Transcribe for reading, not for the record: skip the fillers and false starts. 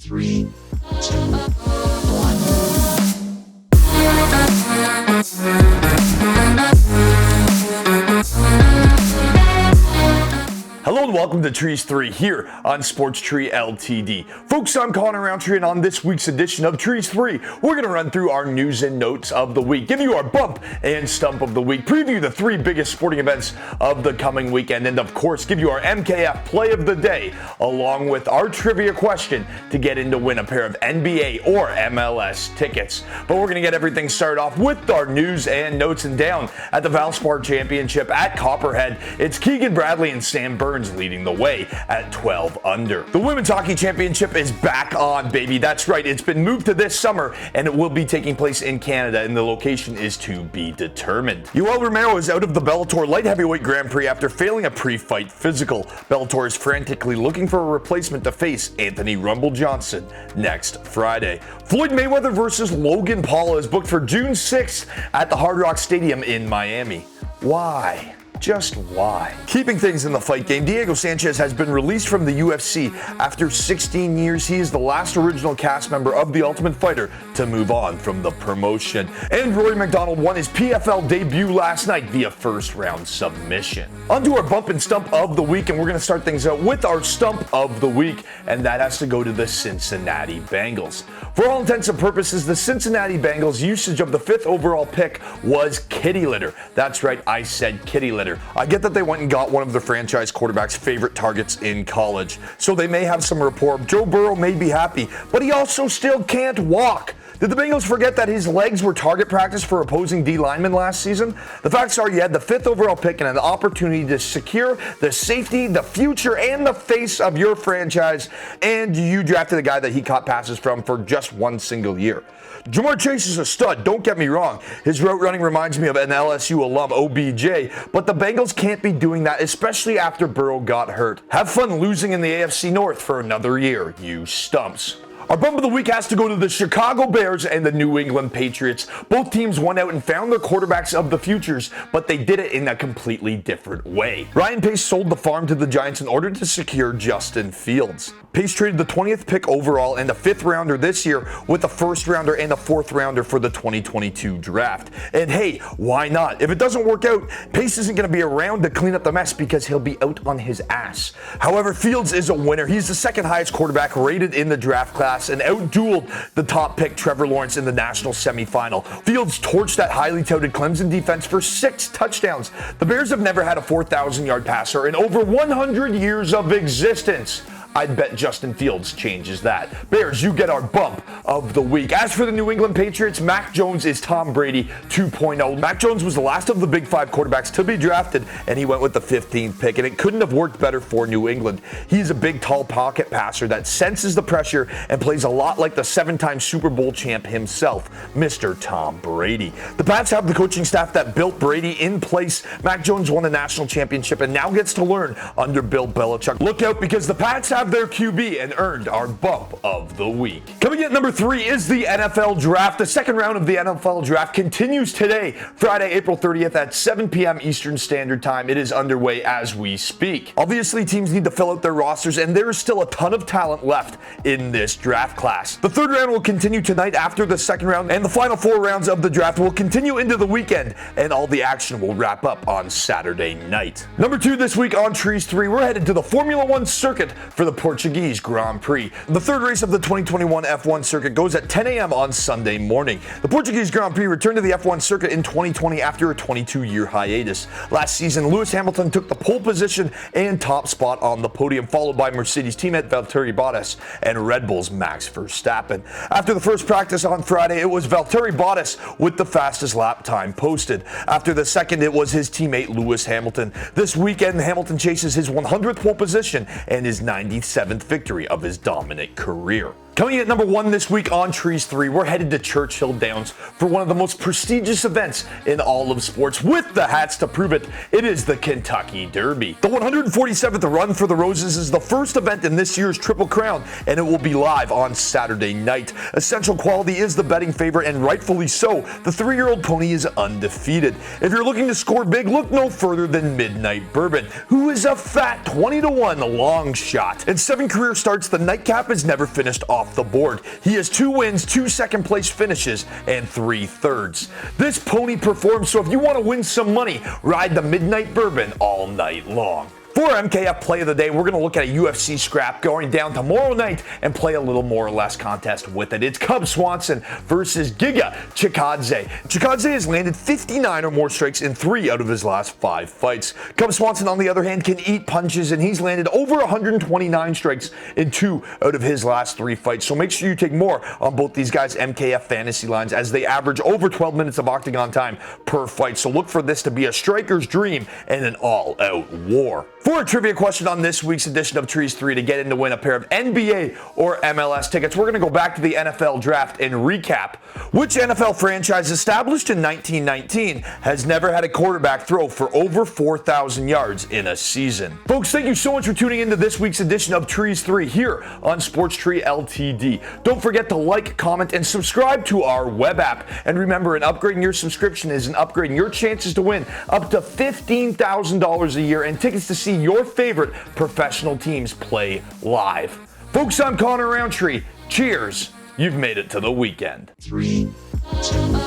Three, two, one. Hello and welcome to Trees 3 here on Sports Tree Ltd. Folks, I'm Connor Roundtree, and on this week's edition of Trees 3, we're going to run through our news and notes of the week, give you our bump and stump of the week, preview the three biggest sporting events of the coming weekend, and of course give you our MKF play of the day, along with our trivia question to get in to win a pair of NBA or MLS tickets. But we're going to get everything started off with our news and notes, and down at the Valspar Championship at Copperhead, it's Keegan Bradley and Sam Burns leading the way at 12 under. The Women's Hockey Championship is back on, baby. That's right, it's been moved to this summer and it will be taking place in Canada, and the location is to be determined. Yoel Romero is out of the Bellator Light Heavyweight Grand Prix after failing a pre-fight physical. Bellator is frantically looking for a replacement to face Anthony Rumble Johnson next Friday. Floyd Mayweather versus Logan Paul is booked for June 6th at the Hard Rock Stadium in Miami. Why? Just why? Keeping things in the fight game, Diego Sanchez has been released from the UFC after 16 years. He is the last original cast member of The Ultimate Fighter to move on from the promotion. And Rory McDonald won his PFL debut last night via first-round submission. On to our bump and stump of the week, and we're going to start things out with our stump of the week, and that has to go to the Cincinnati Bengals. For all intents and purposes, the Cincinnati Bengals' usage of the 5th overall pick was kitty litter. That's right, I said kitty litter. I get that they went and got one of the franchise quarterback's favorite targets in college, so they may have some rapport. Joe Burrow may be happy, but he also still can't walk. Did the Bengals forget that his legs were target practice for opposing D linemen last season? The facts are you had the 5th overall pick and an opportunity to secure the safety, the future, and the face of your franchise, and you drafted a guy that he caught passes from for just one single year. Jamar Chase is a stud, don't get me wrong. His route running reminds me of an LSU alum, OBJ, but the Bengals can't be doing that, especially after Burrow got hurt. Have fun losing in the AFC North for another year, you stumps. Our bump of the week has to go to the Chicago Bears and the New England Patriots. Both teams went out and found their quarterbacks of the futures, but they did it in a completely different way. Ryan Pace sold the farm to the Giants in order to secure Justin Fields. Pace traded the 20th pick overall and a 5th rounder this year with a 1st rounder and a 4th rounder for the 2022 draft. And hey, why not? If it doesn't work out, Pace isn't going to be around to clean up the mess because he'll be out on his ass. However, Fields is a winner. He's the 2nd highest quarterback rated in the draft class and outdueled the top pick Trevor Lawrence in the national semifinal. Fields torched that highly touted Clemson defense for 6 touchdowns. The Bears have never had a 4,000-yard passer in over 100 years of existence. I'd bet Justin Fields changes that. Bears, you get our bump of the week. As for the New England Patriots, Mac Jones is Tom Brady 2.0. Mac Jones was the last of the Big Five quarterbacks to be drafted, and he went with the 15th pick, and it couldn't have worked better for New England. He's a big, tall pocket passer that senses the pressure and plays a lot like the 7-time Super Bowl champ himself, Mr. Tom Brady. The Pats have the coaching staff that built Brady in place. Mac Jones won a national championship and now gets to learn under Bill Belichick. Look out, because the Pats have their QB and earned our bump of the week. Coming in at number 3 is the NFL Draft. The 2nd round of the NFL Draft continues today, Friday, April 30th at 7 p.m. Eastern Standard Time. It is underway as we speak. Obviously, teams need to fill out their rosters, and there is still a ton of talent left in this draft class. The 3rd round will continue tonight after the 2nd round, and the final 4 rounds of the draft will continue into the weekend, and all the action will wrap up on Saturday night. Number 2 this week on Trees 3, we're headed to the Formula One circuit for the Portuguese Grand Prix. The 3rd race of the 2021 F1 circuit goes at 10 a.m. on Sunday morning. The Portuguese Grand Prix returned to the F1 circuit in 2020 after a 22-year hiatus. Last season, Lewis Hamilton took the pole position and top spot on the podium, followed by Mercedes teammate Valtteri Bottas and Red Bull's Max Verstappen. After the first practice on Friday, it was Valtteri Bottas with the fastest lap time posted. After the second, it was his teammate Lewis Hamilton. This weekend, Hamilton chases his 100th pole position and his 97th victory of his dominant career. Coming in at number 1 this week on Trees 3, we're headed to Churchill Downs for one of the most prestigious events in all of sports. With the hats to prove it, it is the Kentucky Derby. The 147th Run for the Roses is the first event in this year's Triple Crown, and it will be live on Saturday night. Essential Quality is the betting favorite, and rightfully so. The 3-year-old pony is undefeated. If you're looking to score big, look no further than Midnight Bourbon, who is a fat 20-1 long shot. In 7 career starts, the nightcap has never finished off off the board. He has 2 wins, 2 second place finishes, and 3 thirds. This pony performs, so if you want to win some money, ride the Midnight Bourbon all night long. For our MKF Play of the Day, we're going to look at a UFC scrap going down tomorrow night and play a little more or less contest with it. It's Cub Swanson versus Giga Chikadze. Chikadze has landed 59 or more strikes in 3 out of his last 5 fights. Cub Swanson, on the other hand, can eat punches, and he's landed over 129 strikes in 2 out of his last 3 fights. So make sure you take more on both these guys' MKF fantasy lines, as they average over 12 minutes of octagon time per fight. So look for this to be a striker's dream and an all-out war. For a trivia question on this week's edition of Trees 3 to get in to win a pair of NBA or MLS tickets, we're going to go back to the NFL draft and recap which NFL franchise established in 1919 has never had a quarterback throw for over 4,000 yards in a season. Folks, thank you so much for tuning into this week's edition of Trees 3 here on Sports Tree Ltd. Don't forget to like, comment, and subscribe to our web app. And remember, an upgrading your subscription is an upgrading your chances to win up to $15,000 a year and tickets to see your favorite professional teams play live. Folks, I'm Connor Roundtree. Cheers. You've made it to the weekend. 3, 2,